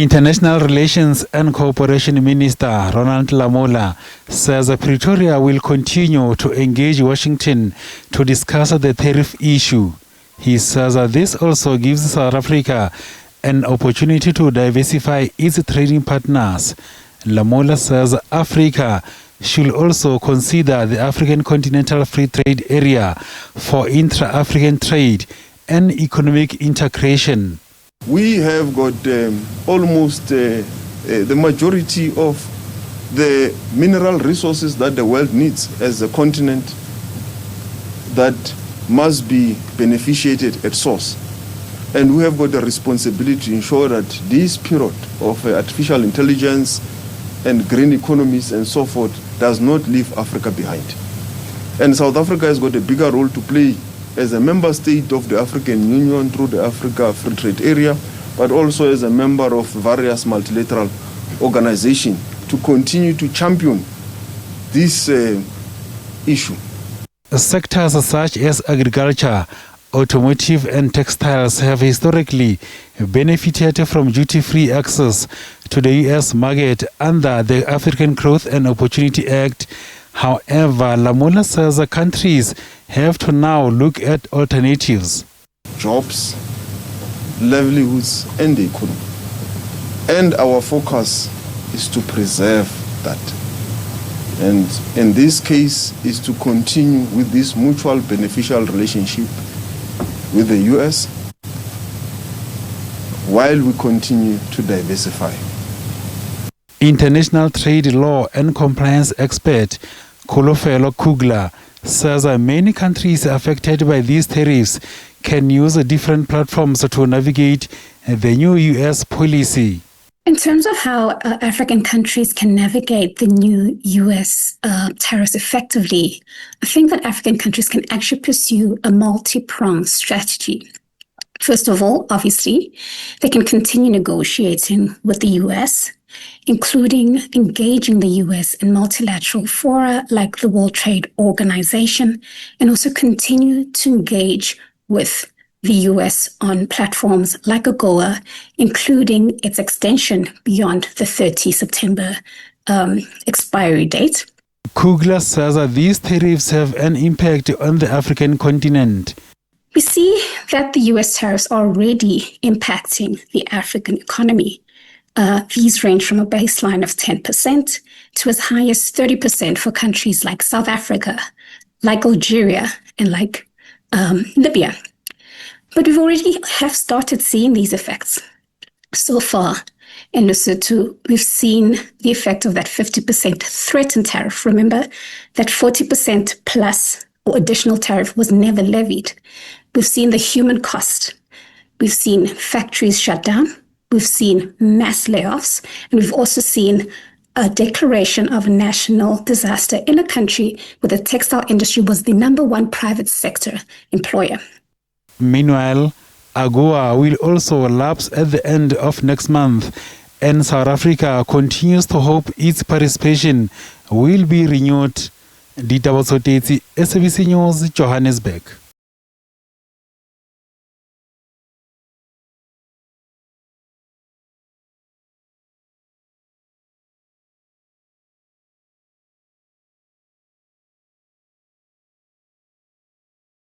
International Relations and Cooperation Minister Ronald Lamola says Pretoria will continue to engage Washington to discuss the tariff issue. He says this also gives South Africa an opportunity to diversify its trading partners. Lamola says Africa should also consider the African Continental Free Trade Area for intra-African trade and economic integration. We have got almost the majority of the mineral resources that the world needs as a continent that must be beneficiated at source. And we have got the responsibility to ensure that this period of artificial intelligence and green economies and so forth does not leave Africa behind. And South Africa has got a bigger role to play as a member state of the African Union through the Africa Free Trade Area, but also as a member of various multilateral organizations to continue to champion this issue. Sectors such as agriculture, automotive and textiles have historically benefited from duty-free access to the U.S. market under the African Growth and Opportunity Act. However, Lamola says countries have to now look at alternatives. Jobs, livelihoods, and the economy. And our focus is to preserve that. And in this case is to continue with this mutual beneficial relationship with the U.S. while we continue to diversify. International trade law and compliance expert Kolofelo Kugler says many countries affected by these tariffs can use different platforms to navigate the new U.S. policy. In terms of how African countries can navigate the new U.S. tariffs effectively, I think that African countries can actually pursue a multi-pronged strategy. First of all, obviously, they can continue negotiating with the U.S., including engaging the U.S. in multilateral fora like the World Trade Organization, and also continue to engage with the U.S. on platforms like AGOA, including its extension beyond the 30 September expiry date. Kugler says that these tariffs have an impact on the African continent. We see that the U.S. tariffs are already impacting the African economy. These range from a baseline of 10% to as high as 30% for countries like South Africa, like Algeria, and like Libya. But we've already have started seeing these effects. So far in Lesotho, we've seen the effect of that 50% threatened tariff. Remember that 40% plus or additional tariff was never levied. We've seen the human cost. We've seen factories shut down. We've seen mass layoffs. And we've also seen a declaration of a national disaster in a country where the textile industry was the #1 private sector employer. Meanwhile, AGOA will also lapse at the end of next month, and South Africa continues to hope its participation will be renewed. Ditaba Tsotetsi, SABC News, Johannesburg.